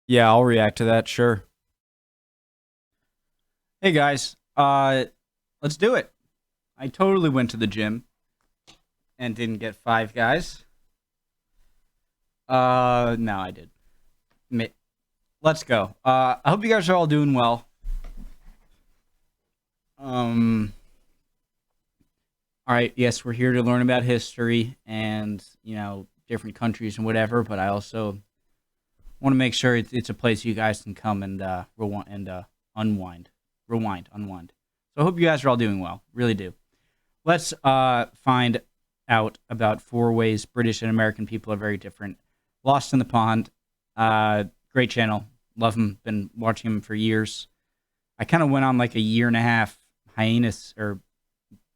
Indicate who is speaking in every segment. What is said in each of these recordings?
Speaker 1: Yeah, I'll react to that. Sure. Hey guys, let's do it. I totally went to the gym and didn't get five guys. No, I did. Let's go. I hope you guys are all doing well. Um, all right. Yes, we're here to learn about history and different countries and whatever. But I also want to make sure it's a place you guys can come and unwind, rewind, unwind. So I hope you guys are all doing well. Really do. Let's find out about four ways British and American people are very different. Lost in the Pond, great channel. Love him. Been watching him for years. I kind of went on like a year and a half hiatus or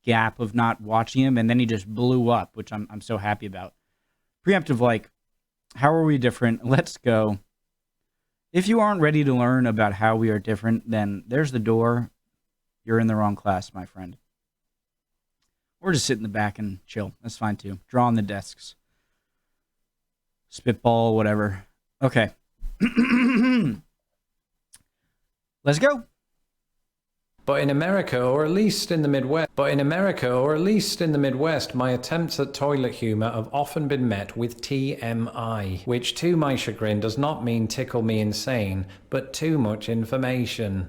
Speaker 1: gap of not watching him, and then he just blew up, which I'm so happy about. Preemptive, like, how are we different? Let's go. If you aren't ready to learn about how we are different, then there's the door. You're in the wrong class, my friend. Or just sit in the back and chill. That's fine too. Draw on the desks. Spitball, whatever. Okay. Let's go.
Speaker 2: But in America, or at least in the Midwest, my attempts at toilet humor have often been met with TMI, which to my chagrin does not mean tickle me insane, but too much information.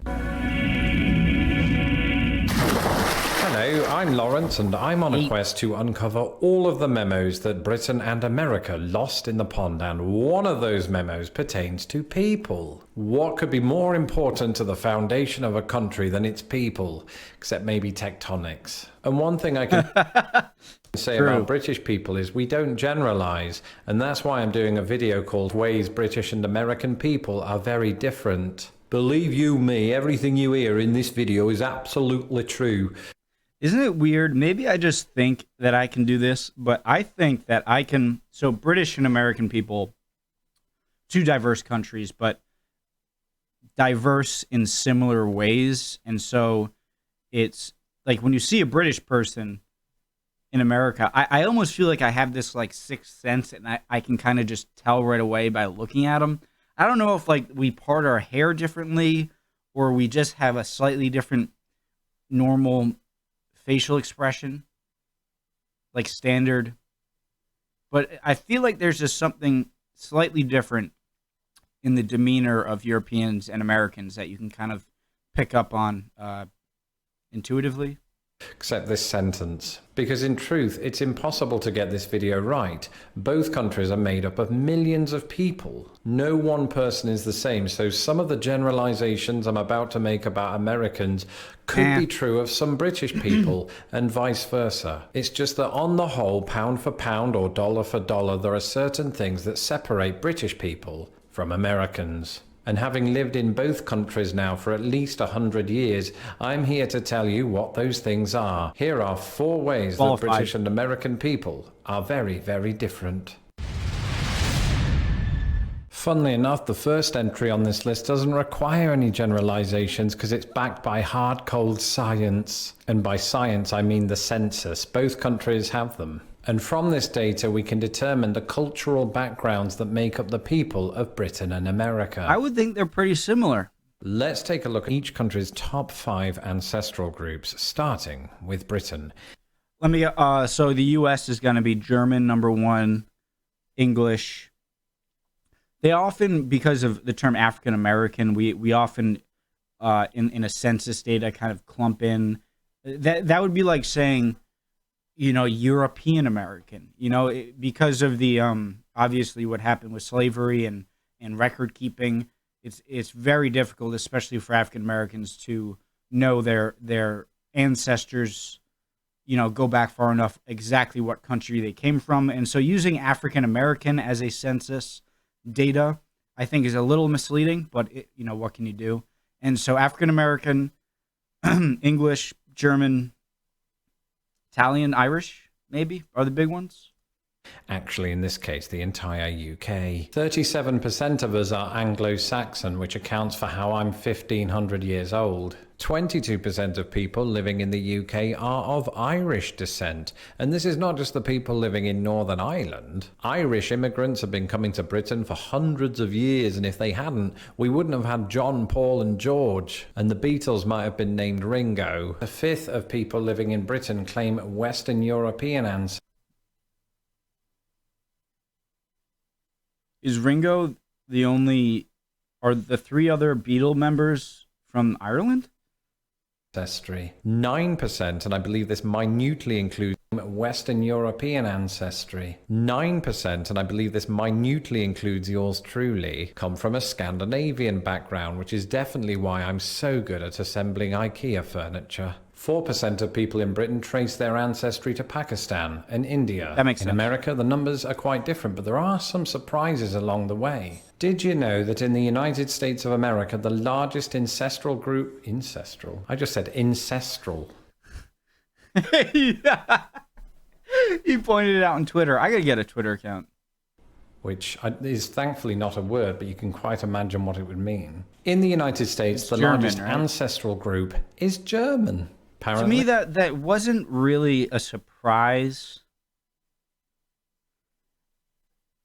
Speaker 2: Hello, I'm Lawrence, and I'm on a quest to uncover all of the memos that Britain and America lost in the pond, and one of those memos pertains to people. What could be more important to the foundation of a country than its people, except maybe tectonics? And one thing I can say about British people is we don't generalize, and that's why I'm doing a video called Ways British and American People Are Very Different. Believe you me, everything you hear in this video is absolutely true.
Speaker 1: Isn't it weird? Maybe I just think that I can do this, but I think that I can. So, British and American people, two diverse countries, but diverse in similar ways. And so, it's like when you see a British person in America, I almost feel like I have this like sixth sense, and I can kind of just tell right away by looking at them. I don't know if like we part our hair differently or we just have a slightly different normal facial expression, like standard. But I feel like there's just something slightly different in the demeanor of Europeans and Americans that you can kind of pick up on intuitively.
Speaker 2: Except this sentence. Because in truth, it's impossible to get this video right. Both countries are made up of millions of people. No one person is the same, so some of the generalizations I'm about to make about Americans could be true of some British people, and vice versa. It's just that on the whole, pound for pound or dollar for dollar, there are certain things that separate British people from Americans. And having lived in both countries now for at least 100 years, I'm here to tell you what those things are. Here are four ways that British and American people are very, very different. Funnily enough, the first entry on this list doesn't require any generalizations because it's backed by hard, cold science. And by science, I mean the census. Both countries have them. And from this data, we can determine the cultural backgrounds that make up the people of Britain and America.
Speaker 1: I would think they're pretty similar.
Speaker 2: Let's take a look at each country's top 5 ancestral groups, starting with Britain.
Speaker 1: Let me. So the U.S. is going to be German, number 1, English. They often, because of the term African American, we often, in a census data, kind of clump in. That would be like saying, European American, because of the obviously what happened with slavery and record keeping. It's very difficult, especially for African Americans, to know their ancestors, go back far enough exactly what country they came from. And so using African American as a census data, I think, is a little misleading, but what can you do? And so African American, English, German, Italian, Irish, maybe, are the big ones.
Speaker 2: Actually, in this case, the entire UK. 37% of us are Anglo-Saxon, which accounts for how I'm 1,500 years old. 22% of people living in the UK are of Irish descent. And this is not just the people living in Northern Ireland. Irish immigrants have been coming to Britain for hundreds of years, and if they hadn't, we wouldn't have had John, Paul and George. And the Beatles might have been named Ringo. A fifth of people living in Britain claim Western European ancestry.
Speaker 1: Is Ringo the only, are the three other Beatle members from Ireland?
Speaker 2: 9%, and I believe this minutely includes Western European ancestry. 9%, and I believe this minutely includes yours truly, come from a Scandinavian background, which is definitely why I'm so good at assembling IKEA furniture. 4% of people in Britain trace their ancestry to Pakistan and India.
Speaker 1: That makes sense.
Speaker 2: In America, the numbers are quite different, but there are some surprises along the way. Did you know that in the United States of America, the largest ancestral group... Ancestral? I just said ancestral.
Speaker 1: Yeah. He pointed it out on Twitter. I gotta get a Twitter account.
Speaker 2: Which is thankfully not a word, but you can quite imagine what it would mean. In the United States, the
Speaker 1: German,
Speaker 2: largest
Speaker 1: right?
Speaker 2: ancestral group is German. Apparently.
Speaker 1: To me, that wasn't really a surprise.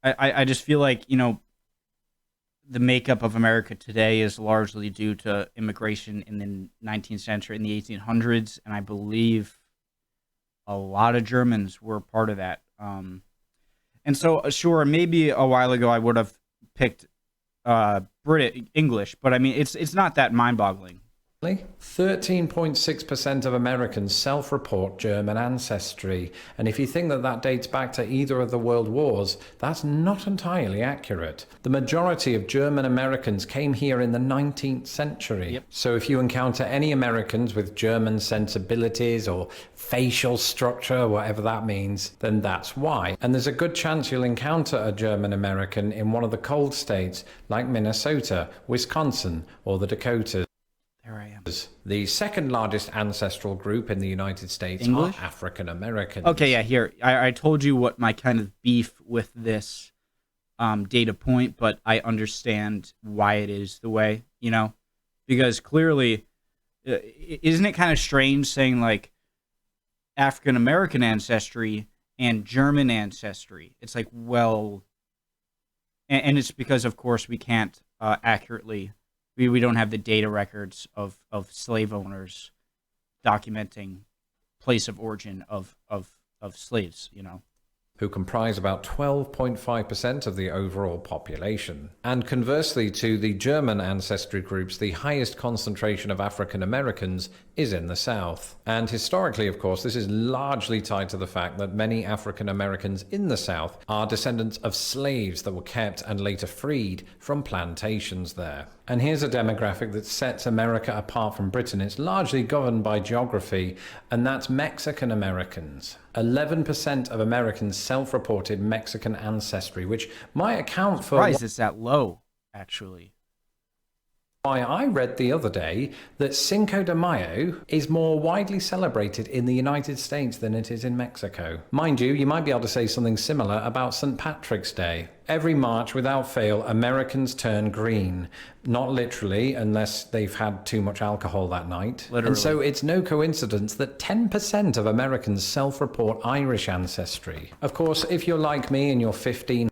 Speaker 1: I just feel like, you know, the makeup of America today is largely due to immigration in the 19th century, in the 1800s, and I believe a lot of Germans were part of that. And so, sure, maybe a while ago I would have picked English, but I mean, it's not that mind-boggling.
Speaker 2: 13.6% of Americans self-report German ancestry, and if you think that that dates back to either of the world wars, that's not entirely accurate. The majority of German Americans came here in the 19th century.
Speaker 1: Yep.
Speaker 2: So if you encounter any Americans with German sensibilities or facial structure, whatever that means, then that's why. And there's a good chance you'll encounter a German American in one of the cold states like Minnesota, Wisconsin, or the Dakotas.
Speaker 1: There I am.
Speaker 2: The second largest ancestral group in the United States
Speaker 1: English?
Speaker 2: are African Americans.
Speaker 1: Okay, yeah, here. I told you what my kind of beef with this data point, but I understand why it is the way, you know? Because clearly, isn't it kind of strange saying, like, African American ancestry and German ancestry? It's like, well... And it's because, of course, we can't accurately... We don't have the data records of slave owners documenting place of origin of slaves, you know.
Speaker 2: Who comprise about 12.5% of the overall population. And conversely to the German ancestry groups, the highest concentration of African Americans is in the South. And historically, of course, this is largely tied to the fact that many African Americans in the South are descendants of slaves that were kept and later freed from plantations there. And here's a demographic that sets America apart from Britain. It's largely governed by geography, and that's Mexican Americans. 11% of Americans self-reported Mexican ancestry, which might account for...
Speaker 1: Surprised it's that low, actually.
Speaker 2: Why I read the other day that Cinco de Mayo is more widely celebrated in the United States than it is in Mexico. Mind you, you might be able to say something similar about St. Patrick's Day. Every March, without fail, Americans turn green. Not literally, unless they've had too much alcohol that night.
Speaker 1: Literally.
Speaker 2: And so it's no coincidence that 10% of Americans self-report Irish ancestry. Of course, if you're like me and you're 15...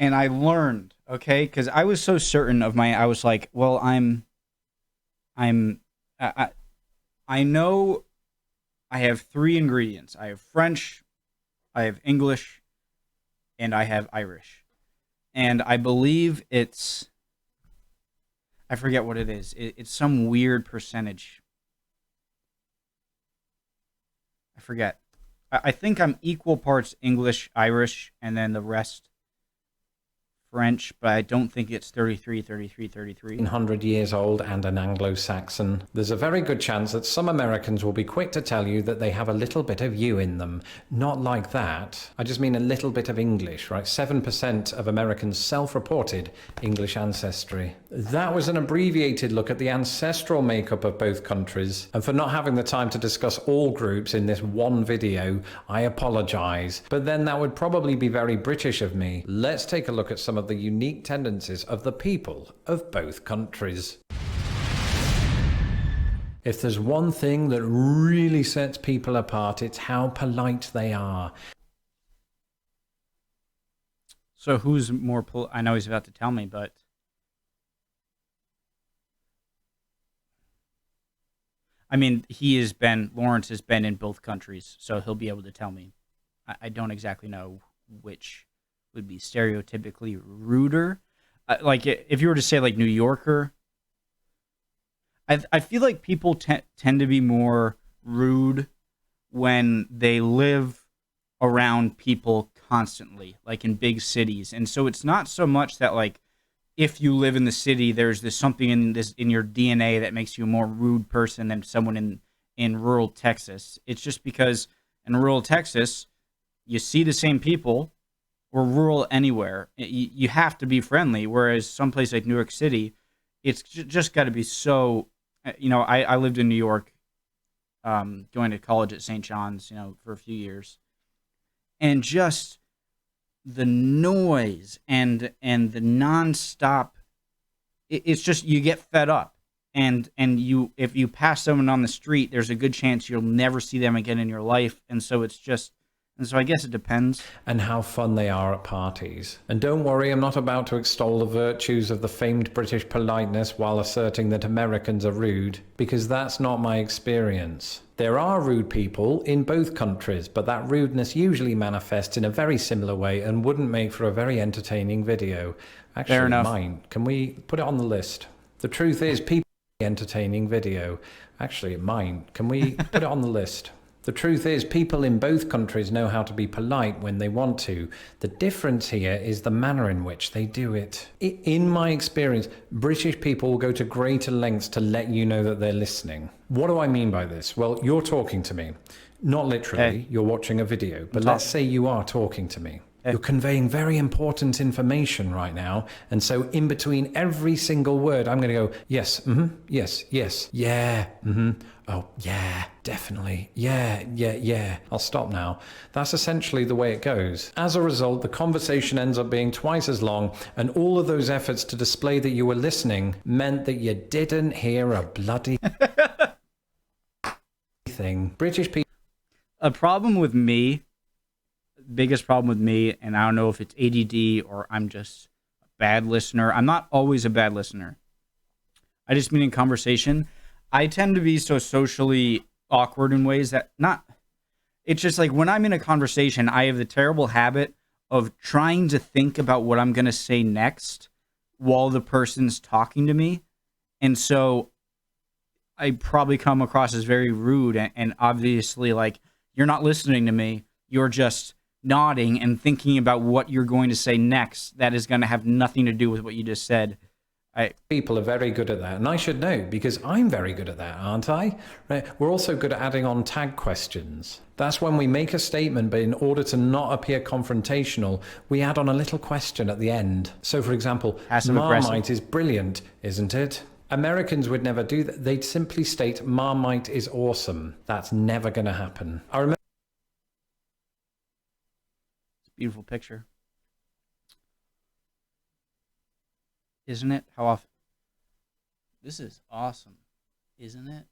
Speaker 1: And I learned, okay, because I was so certain of I was like, well, I know I have three ingredients. I have French, I have English, and I have Irish. And I believe it's, I forget what it is. It's some weird percentage. I forget. I think I'm equal parts English, Irish, and then the rest French, but I don't think it's 33, 33, 33.
Speaker 2: 100 years old and an Anglo-Saxon, there's a very good chance that some Americans will be quick to tell you that they have a little bit of you in them. Not like that. I just mean a little bit of English, right? 7% of Americans self-reported English ancestry. That was an abbreviated look at the ancestral makeup of both countries. And for not having the time to discuss all groups in this one video, I apologize. But then that would probably be very British of me. Let's take a look at some of the unique tendencies of the people of both countries. If there's one thing that really sets people apart, it's how polite they are.
Speaker 1: So who's more I know he's about to tell me, but I mean, Lawrence has been in both countries, so he'll be able to tell me. I don't exactly know which would be stereotypically ruder. Like, if you were to say, like, New Yorker, I feel like people tend to be more rude when they live around people constantly, like in big cities. And so it's not so much that, like, if you live in the city, there's something in your DNA that makes you a more rude person than someone in rural Texas. It's just because in rural Texas, you see the same people, or rural anywhere. You have to be friendly, whereas someplace like New York City, it's just got to be so... I lived in New York, going to college at St. John's, for a few years. And just the noise and the nonstop, it's just, you get fed up. And if you pass someone on the street, there's a good chance you'll never see them again in your life. And so I guess it depends.
Speaker 2: And how fun they are at parties. And don't worry, I'm not about to extol the virtues of the famed British politeness while asserting that Americans are rude, because that's not my experience. There are rude people in both countries, but that rudeness usually manifests in a very similar way and wouldn't make for a very entertaining video. Actually,
Speaker 1: fair enough.
Speaker 2: Mine. Can we put it on the list? The truth is, people entertaining video. Actually, mine. Can we put it on the list? The truth is, people in both countries know how to be polite when they want to. The difference here is the manner in which they do it. In my experience, British people will go to greater lengths to let you know that they're listening. What do I mean by this? Well, you're talking to me. Not literally, you're watching a video, but let's say you are talking to me. You're conveying very important information right now. And so in between every single word, I'm going to go, yes, yes, yes, yeah, oh, yeah, definitely, yeah. I'll stop now. That's essentially the way it goes. As a result, the conversation ends up being twice as long, and all of those efforts to display that you were listening meant that you didn't hear a bloody thing. British people...
Speaker 1: Biggest problem with me, and I don't know if it's ADD or I'm just a bad listener. I'm not always a bad listener. I just mean in conversation, I tend to be so socially awkward in ways that it's just like when I'm in a conversation, I have the terrible habit of trying to think about what I'm going to say next while the person's talking to me. And so I probably come across as very rude and obviously like, you're not listening to me. You're just nodding and thinking about what you're going to say next that is going to have nothing to do with what you just said.
Speaker 2: People are very good at that, and I should know because I'm very good at that, aren't I? Right. We're also good at adding on tag questions. That's when we make a statement, but in order to not appear confrontational, we add on a little question at the end. So, for example, Marmite is brilliant, isn't it? Americans would never do that. They'd simply state Marmite is awesome. That's never going to happen. I remember.
Speaker 1: Beautiful picture. Isn't it? How often? This is awesome. Isn't it?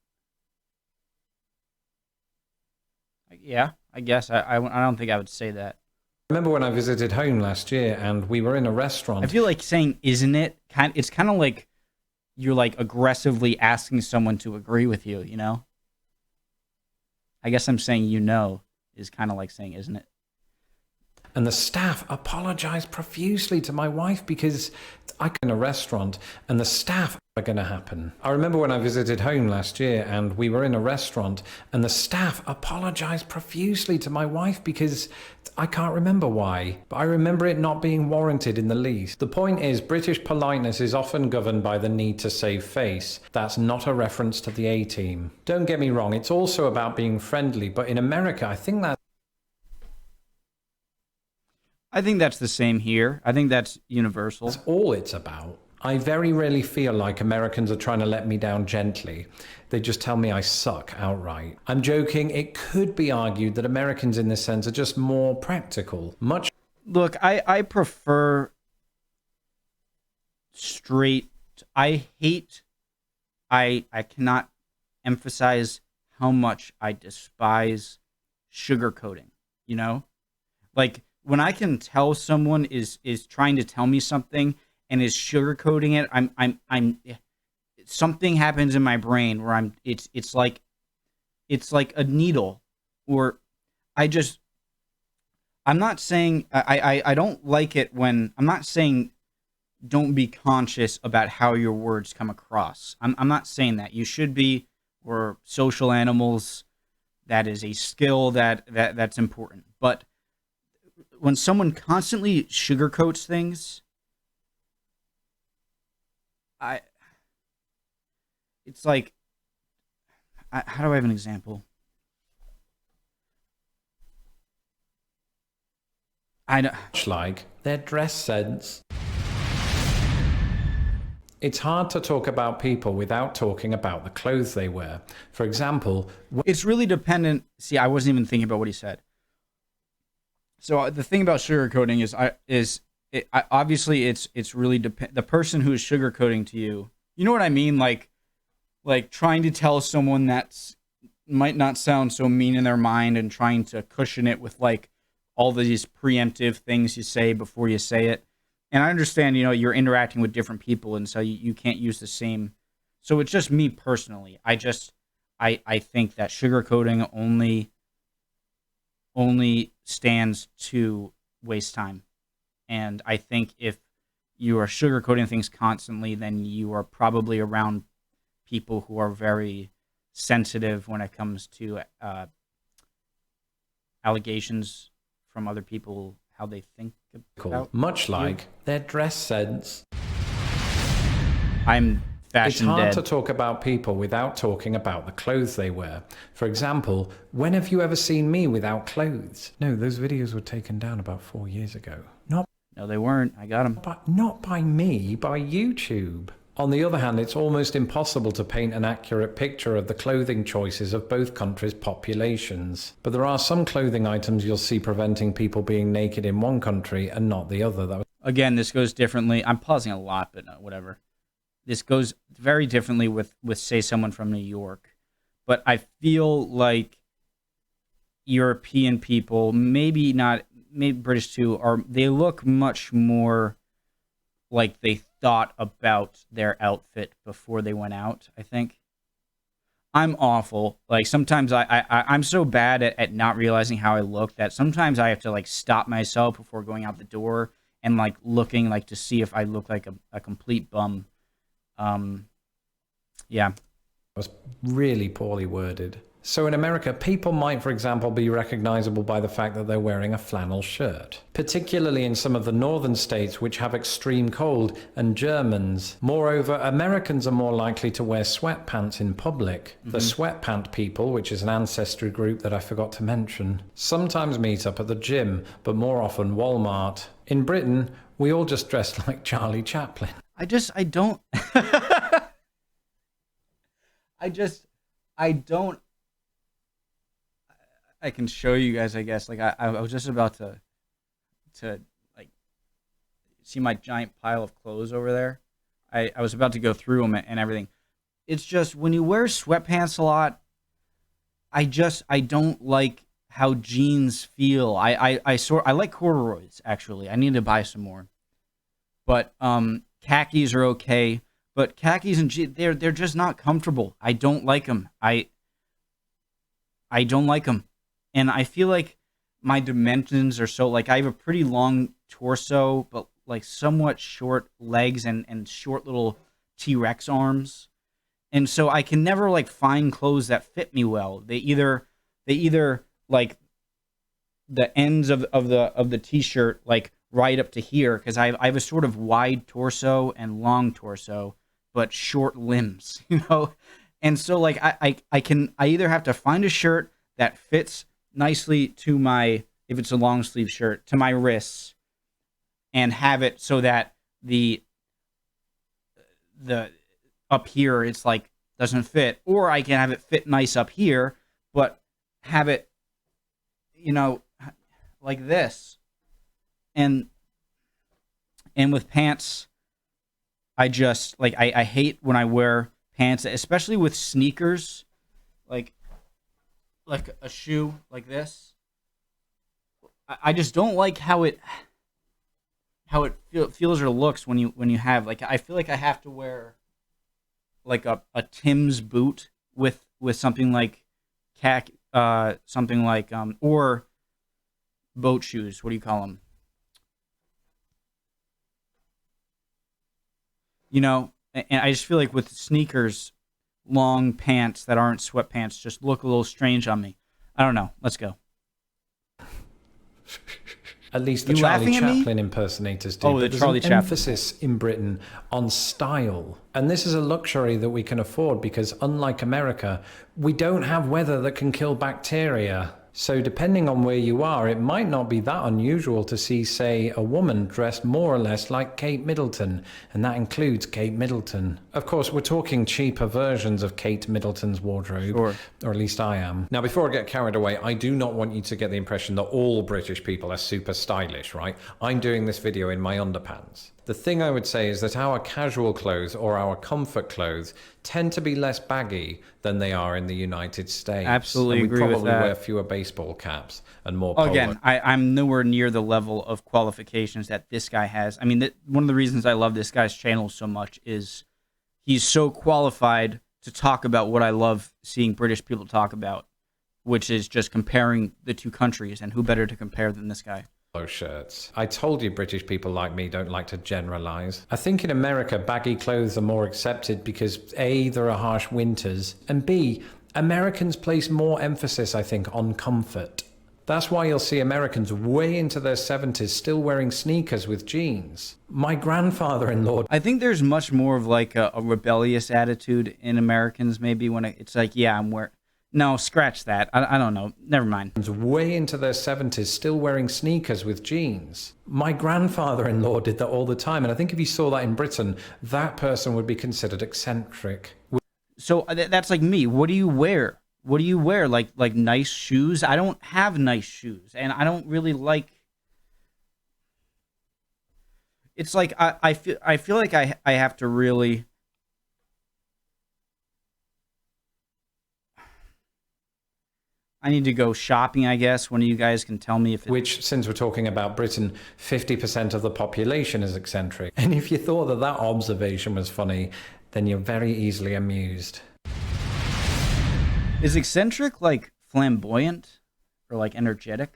Speaker 1: Yeah, I guess. I don't think I would say that.
Speaker 2: I remember when I visited home last year and we were in a restaurant.
Speaker 1: I feel like saying isn't it? It's kind of like you're like aggressively asking someone to agree with you, you know? I guess I'm saying is kind of like saying isn't it?
Speaker 2: And the staff apologized profusely to my wife because I in a restaurant and the staff are going to happen. I remember when I visited home last year and we were in a restaurant and the staff apologized profusely to my wife because I can't remember why, but I remember it not being warranted in the least. The point is, British politeness is often governed by the need to save face. That's not a reference to the A-Team. Don't get me wrong, it's also about being friendly, but in America, I think
Speaker 1: that's the same here. I think that's universal.
Speaker 2: that's all it's about. I very rarely feel like Americans are trying to let me down gently. They just tell me I suck outright. I'm joking. It could be argued that Americans in this sense are just more practical.
Speaker 1: Look, I prefer straight. I cannot emphasize how much I despise sugarcoating, you know? Like, when I can tell someone is trying to tell me something and is sugarcoating it, I'm something happens in my brain where it's like a needle, or I'm not saying I don't like it when I'm not saying don't be conscious about how your words come across. I'm not saying that. You should be. We're social animals. That is a skill that's important. But when someone constantly sugarcoats things, it's like, how do I have an example?
Speaker 2: Much like their dress sense. It's hard to talk about people without talking about the clothes they wear. For example,
Speaker 1: it's really dependent. See, I wasn't even thinking about what he said. So the thing about sugarcoating obviously it's really the person who is sugarcoating to you. You know what I mean? Like trying to tell someone that might not sound so mean in their mind and trying to cushion it with like all these preemptive things you say before you say it. And I understand, you're interacting with different people, and so you can't use the same. So it's just me personally. I think that sugarcoating only stands to waste time. And I think if you are sugarcoating things constantly, then you are probably around people who are very sensitive when it comes to allegations from other people, how they think about
Speaker 2: much
Speaker 1: you.
Speaker 2: Like their dress sense.
Speaker 1: I'm fashion
Speaker 2: It's hard
Speaker 1: dead.
Speaker 2: to talk about people without talking about the clothes they wear. For example, when have you ever seen me without clothes? No, those videos were taken down about 4 years ago.
Speaker 1: No, they weren't. I got them.
Speaker 2: But not by me, by YouTube. On the other hand, it's almost impossible to paint an accurate picture of the clothing choices of both countries' populations. But there are some clothing items you'll see preventing people being naked in one country and not the other.
Speaker 1: Again, this goes differently. I'm pausing a lot, but no, whatever. This goes very differently with say, someone from New York. But I feel like European people, maybe British too, they look much more like they thought about their outfit before they went out, I think. I'm awful. Like, sometimes I'm so bad at not realizing how I look that sometimes I have to, like, stop myself before going out the door and, like, looking, like, to see if I look like a complete bum. Yeah.
Speaker 2: It was really poorly worded. So in America, people might, for example, be recognizable by the fact that they're wearing a flannel shirt, particularly in some of the northern states which have extreme cold, and Germans. Moreover, Americans are more likely to wear sweatpants in public. The sweatpant people, which is an ancestry group that I forgot to mention, sometimes meet up at the gym, but more often Walmart. In Britain, we all just dress like Charlie Chaplin.
Speaker 1: I don't. I don't. I can show you guys, I guess. Like, I was just about to like see my giant pile of clothes over there. I was about to go through them and everything. It's just when you wear sweatpants a lot, I don't like how jeans feel. I like corduroys, actually. I need to buy some more. But khakis are okay. But khakis and jeans, they're just not comfortable. I don't like them. I don't like them. And I feel like my dimensions are so like I have a pretty long torso, but like somewhat short legs and short little T-Rex arms. And so I can never like find clothes that fit me well. They either like the ends of the t-shirt like right up to here because I have a sort of wide torso and long torso, but short limbs, And so like I either have to find a shirt that fits nicely to my, if it's a long sleeve shirt, to my wrists, and have it so that the up here it's like doesn't fit, or I can have it fit nice up here, but have it, like this. And with pants, I just like I hate when I wear pants, especially with sneakers, like a shoe like this. I just don't like how it feels or looks when you have like, I feel like I have to wear like a Tim's boot with something like something like or boat shoes. What do you call them? And I just feel like with sneakers, long pants that aren't sweatpants just look a little strange on me. I don't know. Let's go.
Speaker 2: At least the
Speaker 1: You
Speaker 2: Charlie
Speaker 1: laughing at me?
Speaker 2: Chaplin impersonators do.
Speaker 1: Oh,
Speaker 2: but
Speaker 1: the
Speaker 2: there's
Speaker 1: Charlie
Speaker 2: an
Speaker 1: Chaplin.
Speaker 2: emphasis in Britain on style. And this is a luxury that we can afford because, unlike America, we don't have weather that can kill bacteria. So depending on where you are, it might not be that unusual to see, say, a woman dressed more or less like Kate Middleton, and that includes Kate Middleton. Of course, we're talking cheaper versions of Kate Middleton's wardrobe,
Speaker 1: Sure.
Speaker 2: or at least I am. Now, before I get carried away, I do not want you to get the impression that all British people are super stylish, right? I'm doing this video in my underpants. The thing I would say is that our casual clothes or our comfort clothes tend to be less baggy than they are in the United States.
Speaker 1: Absolutely
Speaker 2: and
Speaker 1: agree with
Speaker 2: we probably
Speaker 1: that.
Speaker 2: wear fewer baseball caps and more polo.
Speaker 1: Again, I'm nowhere near the level of qualifications that this guy has. I mean, one of the reasons I love this guy's channel so much is he's so qualified to talk about what I love seeing British people talk about, which is just comparing the two countries, and who better to compare than this guy?
Speaker 2: Shirts. I told you British people like me don't like to generalize. I think in America, baggy clothes are more accepted because A, there are harsh winters, and B, Americans place more emphasis, I think, on comfort. That's why you'll see Americans way into their 70s still wearing sneakers with jeans. My grandfather-in-law...
Speaker 1: I think there's much more of like a rebellious attitude in Americans, maybe, when it's like, yeah, I'm wearing... No, scratch that. I don't know. Never mind.
Speaker 2: way into their 70s still wearing sneakers with jeans. My grandfather-in-law did that all the time, and I think if you saw that in Britain, that person would be considered eccentric.
Speaker 1: So that's like me. What do you wear? What do you wear? Like nice shoes? I don't have nice shoes, and I don't really like... It's like I feel like I have to really... I need to go shopping, I guess. One of you guys can tell me if it's...
Speaker 2: Which, since we're talking about Britain, 50% of the population is eccentric. And if you thought that observation was funny, then you're very easily amused.
Speaker 1: Is eccentric like flamboyant or like energetic?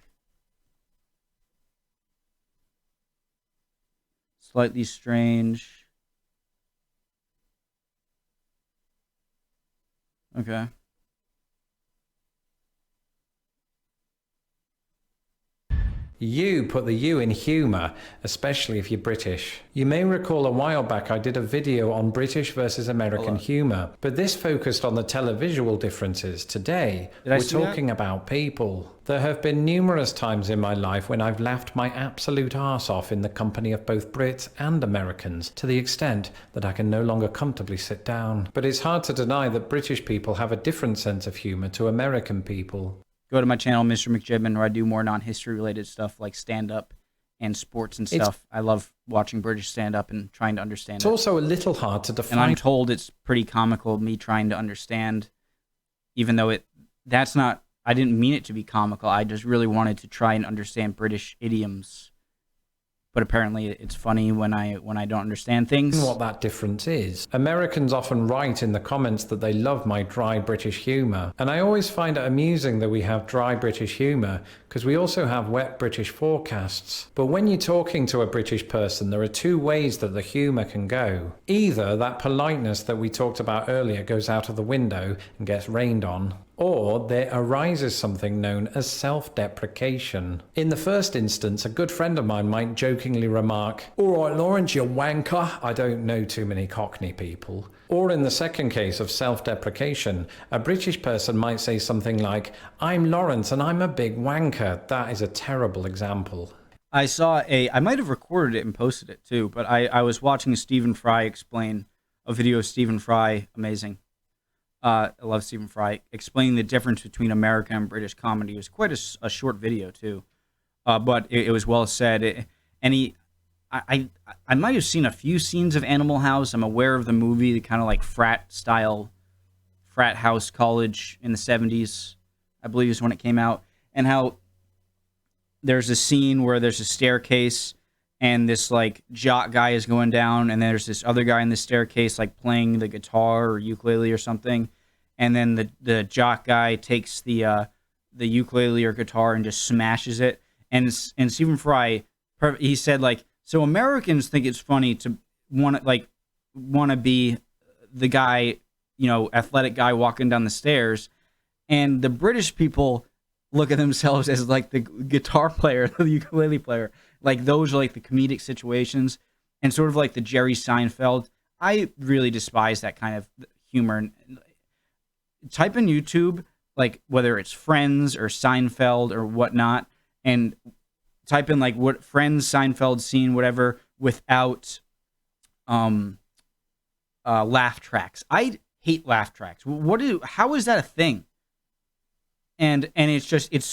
Speaker 1: Slightly strange. Okay.
Speaker 2: You put the U in humour, especially if you're British. You may recall a while back I did a video on British versus American humour, but this focused on the televisual differences. Today, we're talking about people. There have been numerous times in my life when I've laughed my absolute arse off in the company of both Brits and Americans, to the extent that I can no longer comfortably sit down. But it's hard to deny that British people have a different sense of humour to American people.
Speaker 1: Go to my channel, Mr. McJibbin, where I do more non-history related stuff like stand-up and sports and stuff. I love watching British stand-up and trying to understand it.
Speaker 2: It's also a little hard to define.
Speaker 1: And I'm told it's pretty comical, me trying to understand, even though that's not... I didn't mean it to be comical. I just really wanted to try and understand British idioms but apparently it's funny when I don't understand things.
Speaker 2: What that difference is. Americans often write in the comments that they love my dry British humour, and I always find it amusing that we have dry British humour because we also have wet British forecasts. But when you're talking to a British person, there are two ways that the humour can go. Either that politeness that we talked about earlier goes out of the window and gets rained on, or there arises something known as self-deprecation. In the first instance, a good friend of mine might jokingly remark, "All right, Lawrence, you wanker." I don't know too many Cockney people. Or in the second case of self-deprecation, a British person might say something like, "I'm Lawrence and I'm a big wanker." That is a terrible example.
Speaker 1: I might have recorded it and posted it too, but I was watching Stephen Fry explain a video of Stephen Fry, amazing. I love Stephen Fry, explaining the difference between American and British comedy. It was quite a short video too, but it was well said. I might have seen a few scenes of Animal House. I'm aware of the movie, the kind of like frat house college in the 70s, I believe is when it came out, and how there's a scene where there's a staircase and this like jock guy is going down, and there's this other guy in the staircase like playing the guitar or ukulele or something, and then the jock guy takes the ukulele or guitar and just smashes it. And Stephen Fry, he said like, so Americans think it's funny to want to be the guy, athletic guy walking down the stairs, and the British people look at themselves as like the guitar player, the ukulele player. Like those are like the comedic situations, and sort of like the Jerry Seinfeld. I really despise that kind of humor. Type in YouTube, like whether it's Friends or Seinfeld or whatnot, and type in like what Friends, Seinfeld scene, whatever, without laugh tracks. I hate laugh tracks. How is that a thing? And it's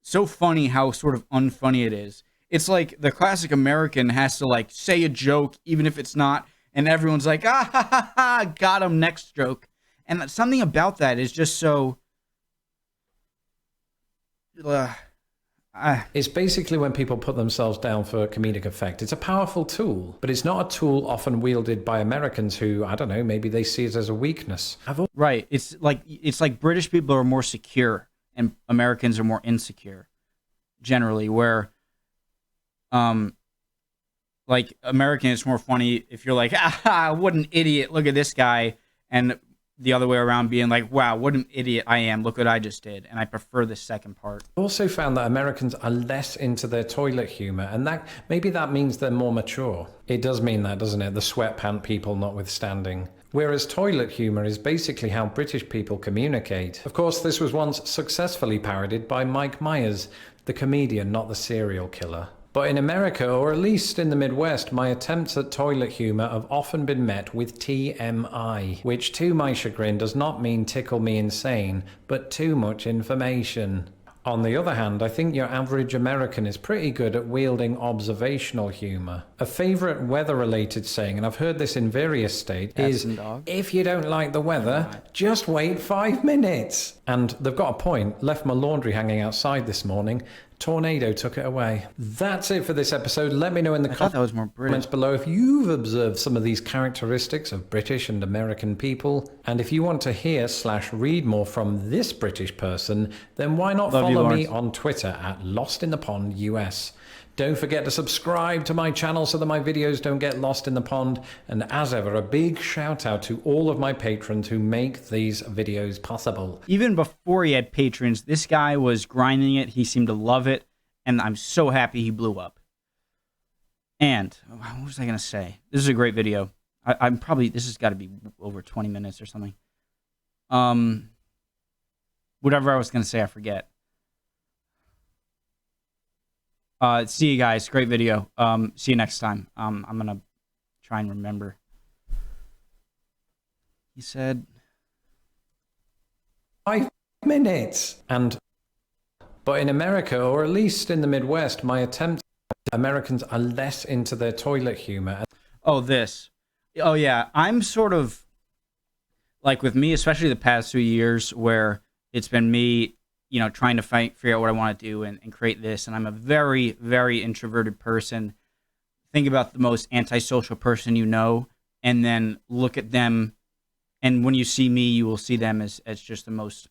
Speaker 1: so funny how sort of unfunny it is. It's like the classic American has to like say a joke even if it's not, and everyone's like, ah ha ha ha, got him, next joke. And something about that is just so
Speaker 2: It's basically when people put themselves down for comedic effect. It's a powerful tool, but it's not a tool often wielded by Americans who, I don't know, maybe they see it as a weakness.
Speaker 1: Right. It's like British people are more secure and Americans are more insecure, generally, where like American, it's more funny if you're like, ah, what an idiot, look at this guy, and the other way around being like, wow, what an idiot I am, look what I just did. And I prefer the second part.
Speaker 2: I also found that Americans are less into their toilet humor, and that maybe that means they're more mature. It does mean that, doesn't it? The sweatpant people notwithstanding. Whereas toilet humor is basically how British people communicate. Of course, this was once successfully parodied by Mike Myers, the comedian, not the serial killer. But in America, or at least in the Midwest, my attempts at toilet humor have often been met with TMI, which to my chagrin does not mean tickle me insane, but too much information. On the other hand, I think your average American is pretty good at wielding observational humor. A favorite weather-related saying, and I've heard this in various states, is, if you don't like the weather, just wait 5 minutes. And they've got a point. Left my laundry hanging outside this morning. Tornado took it away. That's it for this episode. Let me know in the comments below if you've observed some of these characteristics of British and American people. And if you want to hear/read more from this British person, then why not follow me on Twitter at LostInThePondUS. Don't forget to subscribe to my channel so that my videos don't get lost in the pond. And as ever, a big shout out to all of my patrons who make these videos possible.
Speaker 1: Even before he had patrons, this guy was grinding it. He seemed to love it. And I'm so happy he blew up. And what was I going to say? This is a great video. This has got to be over 20 minutes or something. Whatever I was going to say, I forget. See you guys. Great video. See you next time. I'm going to try and remember. He said
Speaker 2: 5 minutes. But in America, or at least in the Midwest, my attempts, Americans are less into their toilet humor.
Speaker 1: Oh, this. Oh, yeah. I'm sort of like with me, especially the past 2 years, where it's been me trying to figure out what I want to do and create this. And I'm a very, very introverted person. Think about the most antisocial person you know, and then look at them. And when you see me, you will see them as just the most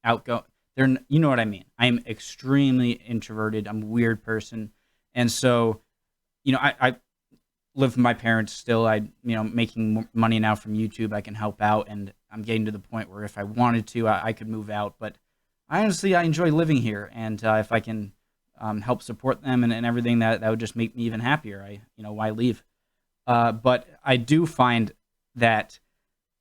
Speaker 1: outgoing. You know what I mean? I am extremely introverted. I'm a weird person. And so, I live with my parents still. Making money now from YouTube, I can help out. And I'm getting to the point where if I wanted to, I could move out. But I enjoy living here. And if I can help support them and everything, that would just make me even happier. Why leave? But I do find that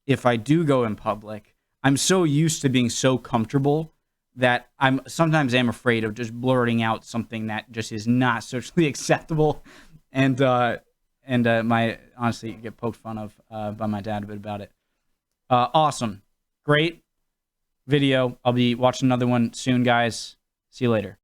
Speaker 1: if I do go in public, I'm so used to being so comfortable that I'm afraid of just blurting out something that just is not socially acceptable, and my honestly get poked fun of by my dad a bit about it. Awesome, great video. I'll be watching another one soon, guys. See you later.